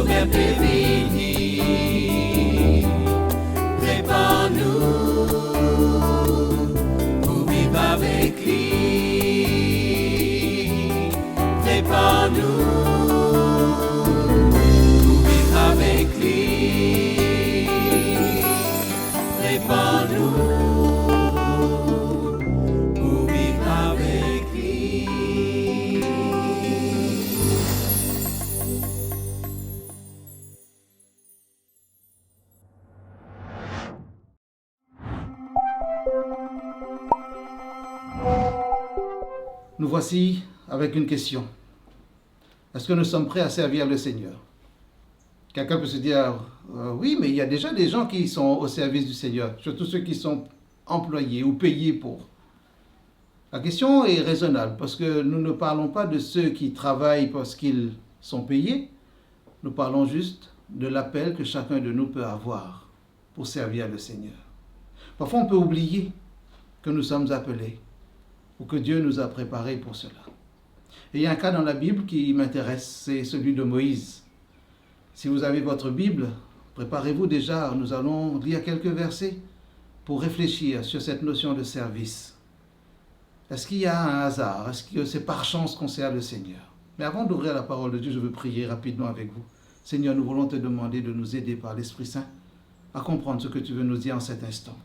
même béni. Prépare-nous pour vivre avec lui. Prépare-nous pour vivre avec lui. Prépare-nous pour vivre avec lui. Nous voici avec une question. Est-ce que nous sommes prêts à servir le Seigneur? Quelqu'un peut se dire, oui, mais il y a déjà des gens qui sont au service du Seigneur, surtout ceux qui sont employés ou payés pour. La question est raisonnable parce que nous ne parlons pas de ceux qui travaillent parce qu'ils sont payés. Nous parlons juste de l'appel que chacun de nous peut avoir pour servir le Seigneur. Parfois, on peut oublier que nous sommes appelés ou que Dieu nous a préparés pour cela. Et il y a un cas dans la Bible qui m'intéresse, c'est celui de Moïse. Si vous avez votre Bible, préparez-vous déjà, nous allons lire quelques versets pour réfléchir sur cette notion de service. Est-ce qu'il y a un hasard? Est-ce que c'est par chance qu'on sert le Seigneur? Mais avant d'ouvrir la parole de Dieu, je veux prier rapidement avec vous. Seigneur, nous voulons te demander de nous aider par l'Esprit Saint à comprendre ce que tu veux nous dire en cet instant.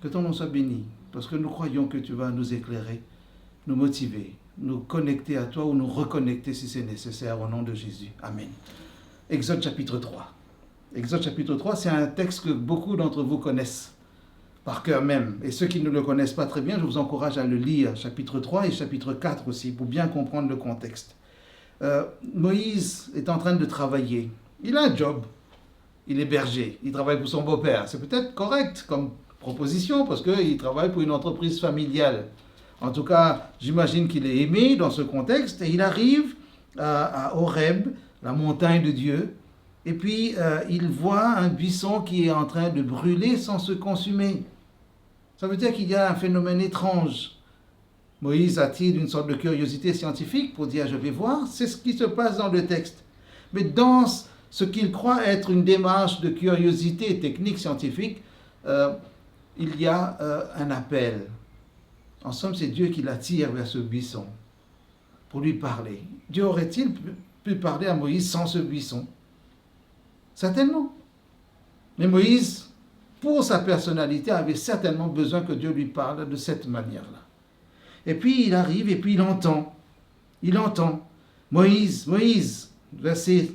Que ton nom soit béni, parce que nous croyons que tu vas nous éclairer, nous motiver, nous connecter à toi ou nous reconnecter si c'est nécessaire au nom de Jésus. Amen. Exode chapitre 3. Exode chapitre 3, c'est un texte que beaucoup d'entre vous connaissent par cœur même. Et ceux qui ne le connaissent pas très bien, je vous encourage à le lire, chapitre 3 et chapitre 4 aussi, pour bien comprendre le contexte. Moïse est en train de travailler. Il a un job. Il est berger. Il travaille pour son beau-père. C'est peut-être correct comme proposition parce qu'il travaille pour une entreprise familiale. En tout cas, j'imagine qu'il est aimé dans ce contexte et il arrive à Horeb, la montagne de Dieu, et puis il voit un buisson qui est en train de brûler sans se consumer. Ça veut dire qu'il y a un phénomène étrange. Moïse a-t-il une sorte de curiosité scientifique pour dire « je vais voir ». C'est ce qui se passe dans le texte. Mais dans ce qu'il croit être une démarche de curiosité technique scientifique, il y a un appel. En somme, c'est Dieu qui l'attire vers ce buisson pour lui parler. Dieu aurait-il pu parler à Moïse sans ce buisson? Certainement. Mais Moïse, pour sa personnalité, avait certainement besoin que Dieu lui parle de cette manière-là. Et puis il arrive et puis il entend. Il entend. Moïse, Moïse, verset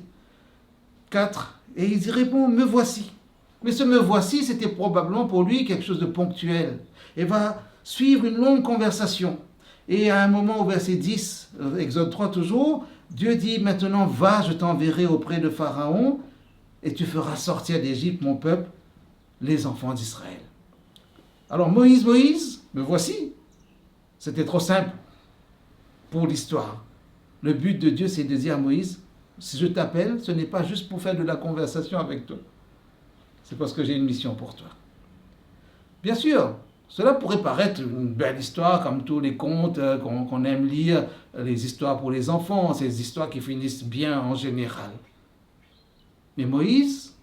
4. Et il répond, me voici. Mais ce me voici, c'était probablement pour lui quelque chose de ponctuel. Et va suivre une longue conversation. Et à un moment au verset 10, Exode 3 toujours, Dieu dit, maintenant va, je t'enverrai auprès de Pharaon et tu feras sortir d'Égypte mon peuple, les enfants d'Israël. Alors Moïse, Moïse, me voici. C'était trop simple pour l'histoire. Le but de Dieu, c'est de dire à Moïse, si je t'appelle, ce n'est pas juste pour faire de la conversation avec toi. C'est parce que j'ai une mission pour toi. Bien sûr, cela pourrait paraître une belle histoire, comme tous les contes qu'on aime lire, les histoires pour les enfants, ces histoires qui finissent bien en général. Mais Moïse,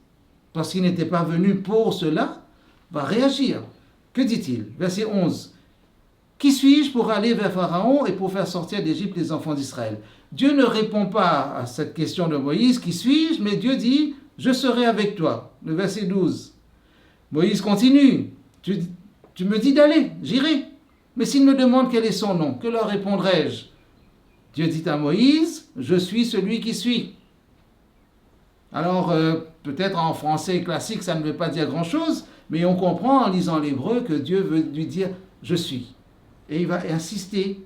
parce qu'il n'était pas venu pour cela, va réagir. Que dit-il? Verset 11. Qui suis-je pour aller vers Pharaon et pour faire sortir d'Égypte les enfants d'Israël? Dieu ne répond pas à cette question de Moïse, qui suis-je? Mais Dieu dit, je serai avec toi. Le verset 12. Moïse continue. Tu me dis d'aller, j'irai. Mais s'il me demande quel est son nom, que leur répondrai-je? Dieu dit à Moïse, je suis celui qui suis. Alors, peut-être en français classique, ça ne veut pas dire grand-chose, mais on comprend en lisant l'hébreu que Dieu veut lui dire « je suis ». Et il va insister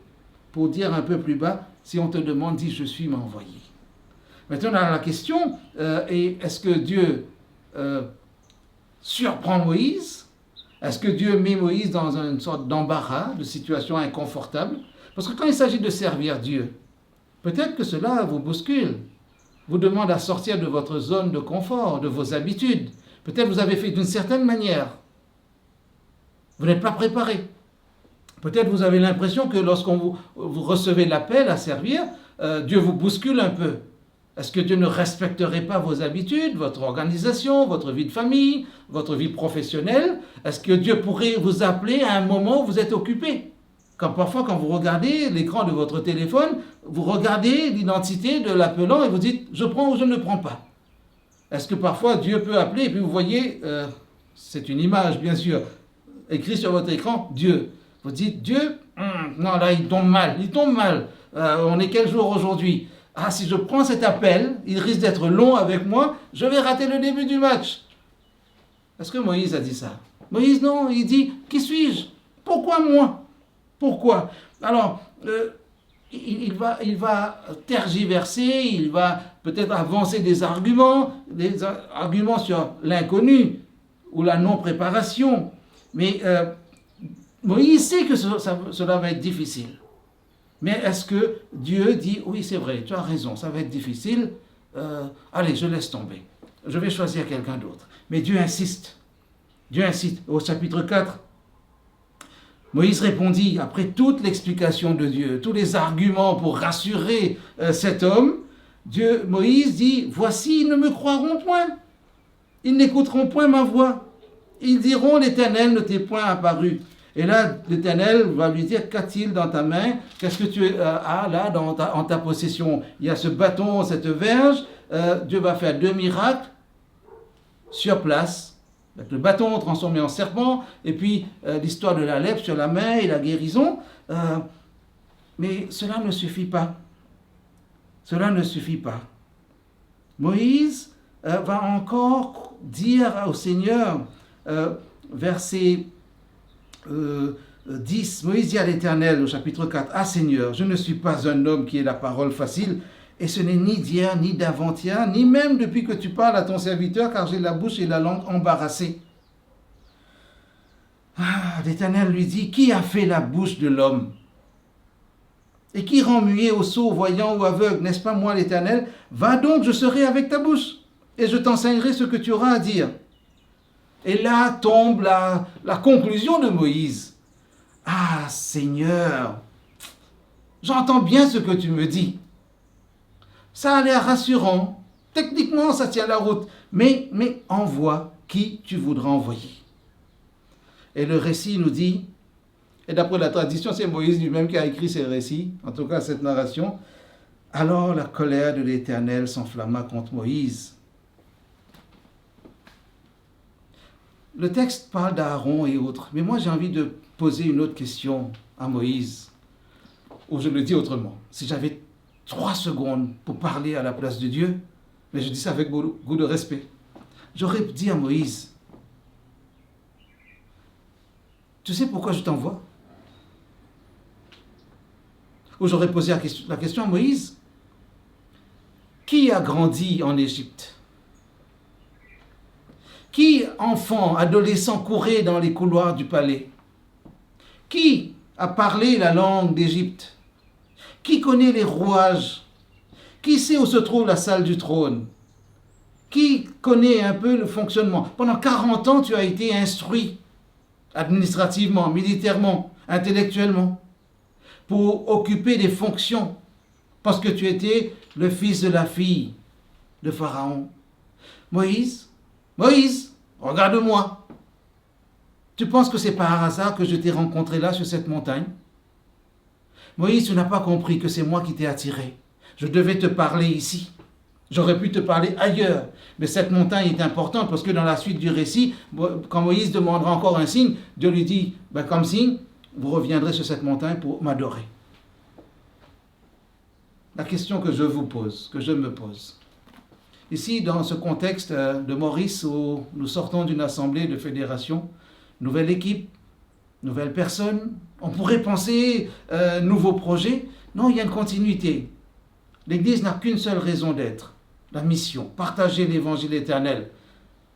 pour dire un peu plus bas, si on te demande, dis « je suis » m'a envoyé. Maintenant, la question est, est-ce que Dieu surprend Moïse? Est-ce que Dieu met Moïse dans une sorte d'embarras, de situation inconfortable? Parce que quand il s'agit de servir Dieu, peut-être que cela vous bouscule, vous demande à sortir de votre zone de confort, de vos habitudes. Peut-être vous avez fait d'une certaine manière. Vous n'êtes pas préparé. Peut-être vous avez l'impression que lorsqu'on vous recevez l'appel à servir, Dieu vous bouscule un peu. Est-ce que Dieu ne respecterait pas vos habitudes, votre organisation, votre vie de famille, votre vie professionnelle? Est-ce que Dieu pourrait vous appeler à un moment où vous êtes occupé? Comme parfois, quand vous regardez l'écran de votre téléphone, vous regardez l'identité de l'appelant et vous dites « je prends ou je ne prends pas ». Est-ce que parfois Dieu peut appeler et puis vous voyez, c'est une image bien sûr, écrit sur votre écran, Dieu. Vous dites Dieu, non là il tombe mal. On est quel jour aujourd'hui? Ah, si je prends cet appel, il risque d'être long avec moi, je vais rater le début du match. Est-ce que Moïse a dit ça? Moïse, non, il dit, qui suis-je? Pourquoi moi? Pourquoi? Alors, il va tergiverser, il va peut-être avancer des arguments sur l'inconnu ou la non-préparation. Mais Moïse sait que cela va être difficile. Mais est-ce que Dieu dit, oui c'est vrai, tu as raison, ça va être difficile, allez, je laisse tomber, je vais choisir quelqu'un d'autre. Mais Dieu insiste. Au chapitre 4, Moïse répondit, après toute l'explication de Dieu, tous les arguments pour rassurer cet homme, Moïse dit, voici, ils ne me croiront point, ils n'écouteront point ma voix, ils diront, l'Éternel ne t'est point apparu. Et là, l'Éternel va lui dire, qu'a-t-il dans ta main? Qu'est-ce que tu as là en ta possession? Il y a ce bâton, cette verge. Dieu va faire 2 miracles sur place. Avec le bâton transformé en serpent. Et puis, l'histoire de la lèpre sur la main et la guérison. Mais cela ne suffit pas. Moïse va encore dire au Seigneur, verset 10, Moïse dit à l'Éternel au chapitre 4, « Ah Seigneur, je ne suis pas un homme qui ait la parole facile, et ce n'est ni d'hier, ni d'avant-hier, ni même depuis que tu parles à ton serviteur, car j'ai la bouche et la langue embarrassées. » L'Éternel lui dit, « Qui a fait la bouche de l'homme? Et qui rend muet ou sourd, voyant ou aveugle? N'est-ce pas moi l'Éternel? Va donc, je serai avec ta bouche, et je t'enseignerai ce que tu auras à dire. » Et là tombe la conclusion de Moïse. « Ah Seigneur, j'entends bien ce que tu me dis. Ça a l'air rassurant. Techniquement, ça tient la route. Mais envoie qui tu voudras envoyer. » Et le récit nous dit, et d'après la tradition, c'est Moïse lui-même qui a écrit ces récits, en tout cas cette narration. « Alors la colère de l'Éternel s'enflamma contre Moïse. » Le texte parle d'Aaron et autres, mais moi j'ai envie de poser une autre question à Moïse, ou je le dis autrement. Si j'avais 3 secondes pour parler à la place de Dieu, mais je dis ça avec beaucoup de respect, j'aurais dit à Moïse, tu sais pourquoi je t'envoie? Ou j'aurais posé la question à Moïse, qui a grandi en Égypte? Qui, enfant, adolescent, courait dans les couloirs du palais? Qui a parlé la langue d'Égypte? Qui connaît les rouages? Qui sait où se trouve la salle du trône? Qui connaît un peu le fonctionnement? Pendant 40 ans, tu as été instruit administrativement, militairement, intellectuellement, pour occuper des fonctions, parce que tu étais le fils de la fille de Pharaon. Moïse, regarde-moi. Tu penses que c'est par hasard que je t'ai rencontré là sur cette montagne? Moïse, tu n'as pas compris que c'est moi qui t'ai attiré. Je devais te parler ici. J'aurais pu te parler ailleurs. Mais cette montagne est importante parce que dans la suite du récit, quand Moïse demandera encore un signe, Dieu lui dit, comme signe, vous reviendrez sur cette montagne pour m'adorer. La question que je me pose. Ici, dans ce contexte de Maurice, où nous sortons d'une assemblée de fédération, nouvelle équipe, nouvelle personne, on pourrait penser nouveau projet. Non, il y a une continuité. L'Église n'a qu'une seule raison d'être, la mission, partager l'évangile éternel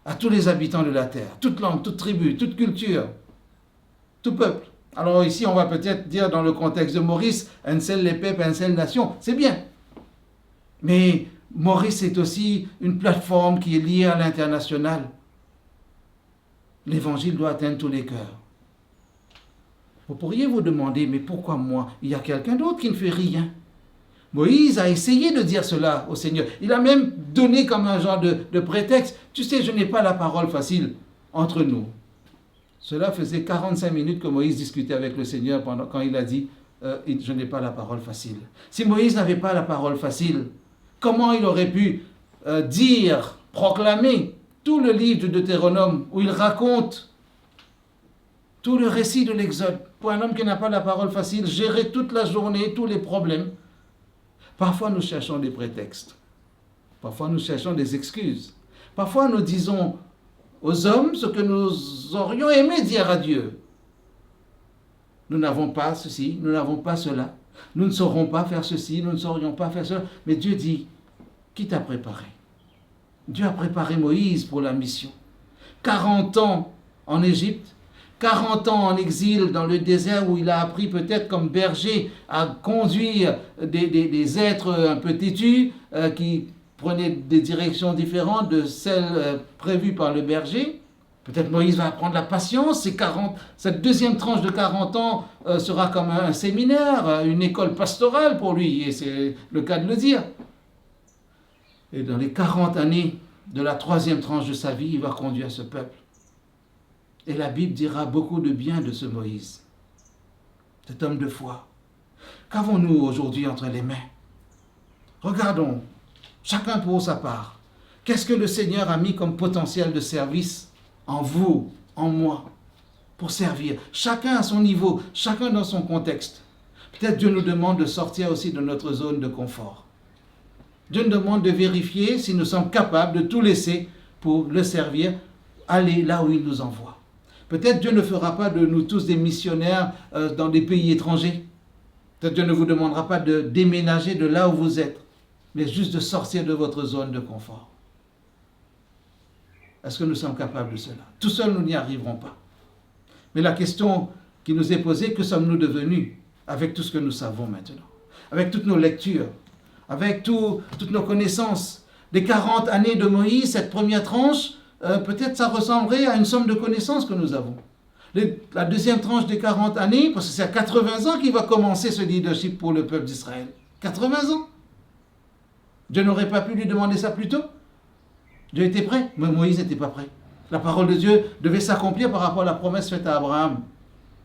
à tous les habitants de la terre, toute langue, toute tribu, toute culture, tout peuple. Alors ici, on va peut-être dire dans le contexte de Maurice, un seul les peuples, une seule nation, c'est bien. Mais Maurice est aussi une plateforme qui est liée à l'international. L'évangile doit atteindre tous les cœurs. Vous pourriez vous demander, mais pourquoi moi? Il y a quelqu'un d'autre qui ne fait rien. Moïse a essayé de dire cela au Seigneur. Il a même donné comme un genre de prétexte. Tu sais, je n'ai pas la parole facile entre nous. Cela faisait 45 minutes que Moïse discutait avec le Seigneur quand il a dit je n'ai pas la parole facile. Si Moïse n'avait pas la parole facile, comment il aurait pu dire, proclamer tout le livre de Deutéronome où il raconte tout le récit de l'Exode pour un homme qui n'a pas la parole facile, gérer toute la journée tous les problèmes. Parfois nous cherchons des prétextes, parfois nous cherchons des excuses, parfois nous disons aux hommes ce que nous aurions aimé dire à Dieu. Nous n'avons pas ceci, nous n'avons pas cela, nous ne saurons pas faire ceci, nous ne saurions pas faire cela. Mais Dieu dit, qui t'a préparé? Dieu a préparé Moïse pour la mission. 40 ans en Égypte, 40 ans en exil dans le désert où il a appris peut-être comme berger à conduire des êtres un peu têtus qui prenaient des directions différentes de celles prévues par le berger. Peut-être Moïse va apprendre la patience. Cette deuxième tranche de 40 ans sera comme un séminaire, une école pastorale pour lui, et c'est le cas de le dire. Et dans les 40 années de la troisième tranche de sa vie, il va conduire ce peuple. Et la Bible dira beaucoup de bien de ce Moïse, cet homme de foi. Qu'avons-nous aujourd'hui entre les mains? Regardons, chacun pour sa part. Qu'est-ce que le Seigneur a mis comme potentiel de service en vous, en moi, pour servir? Chacun à son niveau, chacun dans son contexte. Peut-être Dieu nous demande de sortir aussi de notre zone de confort. Dieu nous demande de vérifier si nous sommes capables de tout laisser pour le servir, aller là où il nous envoie. Peut-être Dieu ne fera pas de nous tous des missionnaires dans des pays étrangers. Peut-être Dieu ne vous demandera pas de déménager de là où vous êtes, mais juste de sortir de votre zone de confort. Est-ce que nous sommes capables de cela? Tout seuls, nous n'y arriverons pas. Mais la question qui nous est posée, que sommes-nous devenus avec tout ce que nous savons maintenant? Avec toutes nos lectures, avec toutes nos connaissances. Les 40 années de Moïse, cette première tranche, peut-être ça ressemblerait à une somme de connaissances que nous avons. La deuxième tranche des 40 années, parce que c'est à 80 ans qu'il va commencer ce leadership pour le peuple d'Israël. 80 ans. Dieu n'aurait pas pu lui demander ça plus tôt. Dieu était prêt, mais Moïse n'était pas prêt. La parole de Dieu devait s'accomplir par rapport à la promesse faite à Abraham.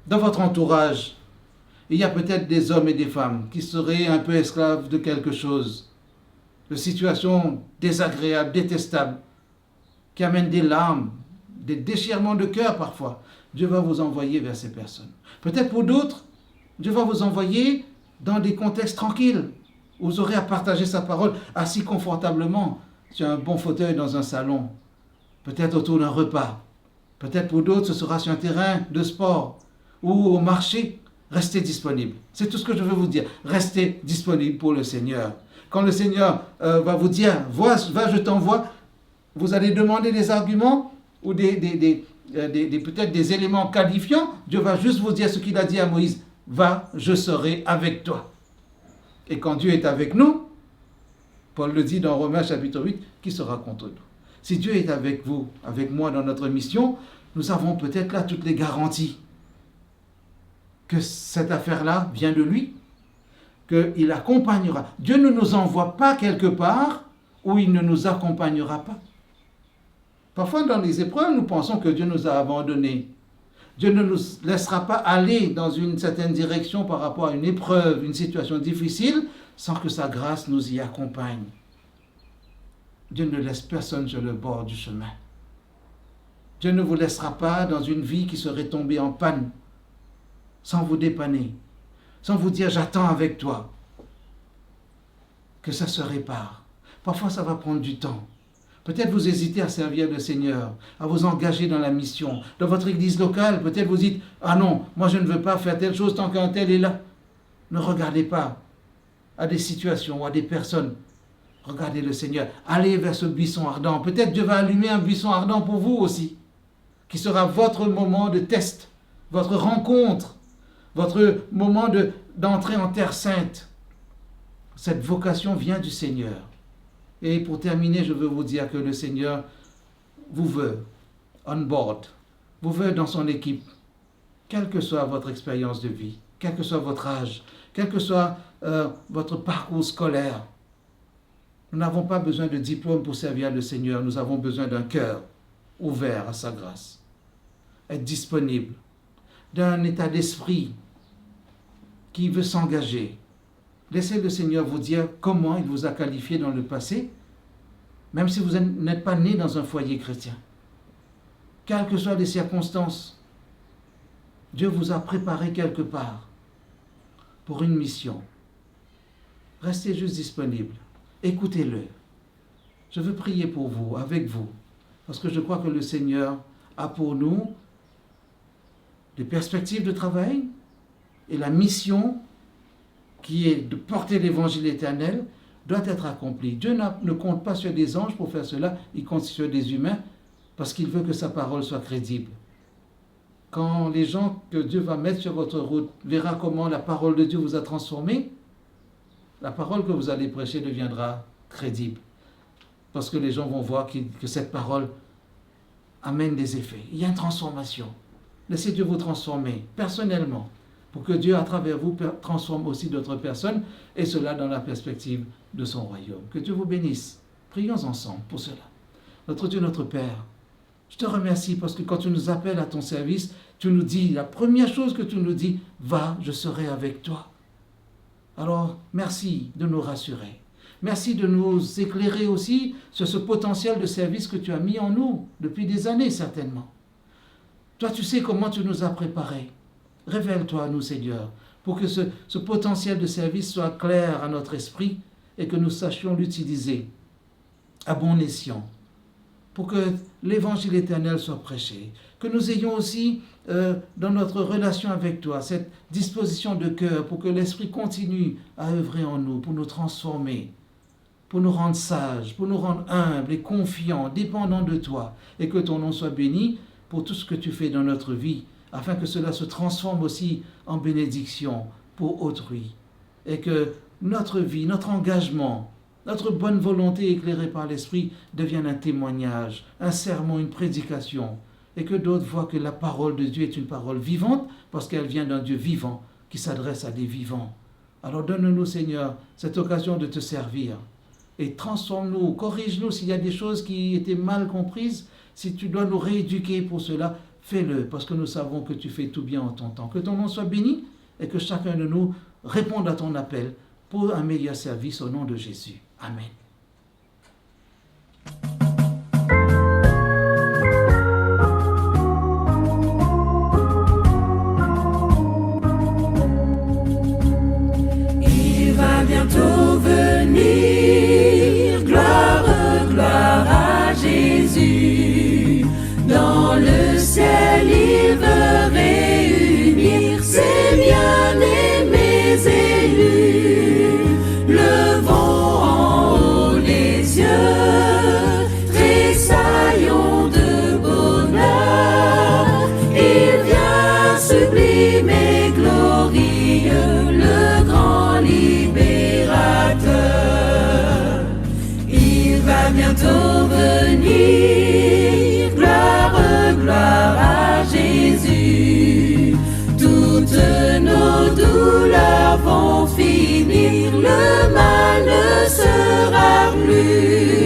Dans votre entourage, il y a peut-être des hommes et des femmes qui seraient un peu esclaves de quelque chose, de situations désagréables, détestables, qui amènent des larmes, des déchirements de cœur parfois. Dieu va vous envoyer vers ces personnes. Peut-être pour d'autres, Dieu va vous envoyer dans des contextes tranquilles, où vous aurez à partager sa parole assis confortablement sur un bon fauteuil dans un salon, peut-être autour d'un repas. Peut-être pour d'autres, ce sera sur un terrain de sport ou au marché. Restez disponible. C'est tout ce que je veux vous dire. Restez disponible pour le Seigneur. Quand le Seigneur va vous dire, va, je t'envoie, vous allez demander des arguments ou peut-être des éléments qualifiants. Dieu va juste vous dire ce qu'il a dit à Moïse. Va, je serai avec toi. Et quand Dieu est avec nous, Paul le dit dans Romains chapitre 8, qui sera contre nous? Si Dieu est avec vous, avec moi dans notre mission, nous avons peut-être là toutes les garanties que cette affaire-là vient de lui, qu'il accompagnera. Dieu ne nous envoie pas quelque part où il ne nous accompagnera pas. Parfois, dans les épreuves, nous pensons que Dieu nous a abandonnés. Dieu ne nous laissera pas aller dans une certaine direction par rapport à une épreuve, une situation difficile, sans que sa grâce nous y accompagne. Dieu ne laisse personne sur le bord du chemin. Dieu ne vous laissera pas dans une vie qui serait tombée en panne, sans vous dépanner, sans vous dire « j'attends avec toi », que ça se répare. Parfois, ça va prendre du temps. Peut-être vous hésitez à servir le Seigneur, à vous engager dans la mission. Dans votre église locale, peut-être vous dites « ah non, moi je ne veux pas faire telle chose tant qu'un tel est là ». Ne regardez pas à des situations ou à des personnes. Regardez le Seigneur. Allez vers ce buisson ardent. Peut-être Dieu va allumer un buisson ardent pour vous aussi, qui sera votre moment de test, votre rencontre, votre moment d'entrer en terre sainte. Cette vocation vient du Seigneur. Et pour terminer, je veux vous dire que le Seigneur vous veut on board, vous veut dans son équipe, quelle que soit votre expérience de vie, quel que soit votre âge, quelle que soit votre parcours scolaire. Nous n'avons pas besoin de diplôme pour servir le Seigneur. Nous avons besoin d'un cœur ouvert à sa grâce. Être disponible, d'un état d'esprit qui veut s'engager. Laissez le Seigneur vous dire comment il vous a qualifié dans le passé, même si vous n'êtes pas né dans un foyer chrétien. Quelles que soient les circonstances, Dieu vous a préparé quelque part pour une mission. Restez juste disponible. Écoutez-le. Je veux prier pour vous, avec vous, parce que je crois que le Seigneur a pour nous des perspectives de travail et la mission qui est de porter l'évangile éternel doit être accomplie. Dieu ne compte pas sur des anges pour faire cela, il compte sur des humains parce qu'il veut que sa parole soit crédible. Quand les gens que Dieu va mettre sur votre route verront comment la parole de Dieu vous a transformé, la parole que vous allez prêcher deviendra crédible. Parce que les gens vont voir que cette parole amène des effets. Il y a une transformation. Laissez Dieu vous transformer personnellement pour que Dieu, à travers vous, transforme aussi d'autres personnes, et cela dans la perspective de son royaume. Que Dieu vous bénisse. Prions ensemble pour cela. Notre Dieu, notre Père, je te remercie parce que quand tu nous appelles à ton service, tu nous dis, la première chose que tu nous dis, va, je serai avec toi. Alors, merci de nous rassurer. Merci de nous éclairer aussi sur ce potentiel de service que tu as mis en nous depuis des années certainement. Toi, tu sais comment tu nous as préparés. Révèle-toi à nous, Seigneur, pour que ce potentiel de service soit clair à notre esprit et que nous sachions l'utiliser à bon escient, pour que l'évangile éternel soit prêché, que nous ayons aussi dans notre relation avec toi cette disposition de cœur pour que l'Esprit continue à œuvrer en nous, pour nous transformer, pour nous rendre sages, pour nous rendre humbles et confiants, dépendants de toi, et que ton nom soit béni pour tout ce que tu fais dans notre vie, afin que cela se transforme aussi en bénédiction pour autrui, et que notre vie, notre engagement, notre bonne volonté éclairée par l'Esprit devienne un témoignage, un sermon, une prédication, et que d'autres voient que la parole de Dieu est une parole vivante parce qu'elle vient d'un Dieu vivant qui s'adresse à des vivants. Alors donne-nous, Seigneur, cette occasion de te servir et transforme-nous, corrige-nous s'il y a des choses qui étaient mal comprises. Si tu dois nous rééduquer pour cela, fais-le parce que nous savons que tu fais tout bien en ton temps. Que ton nom soit béni et que chacun de nous réponde à ton appel pour un meilleur service au nom de Jésus. Amen. Il va bientôt venir, gloire, gloire à Jésus. Dans le ciel, il veut réunir ses bien-aimés élus. Levons en haut les yeux, tressaillons de bonheur. Il vient sublime et glorieux, le grand libérateur. Il va bientôt venir, gloire, gloire à Jésus. Toutes nos douleurs vont finir, le mal ne sera plus.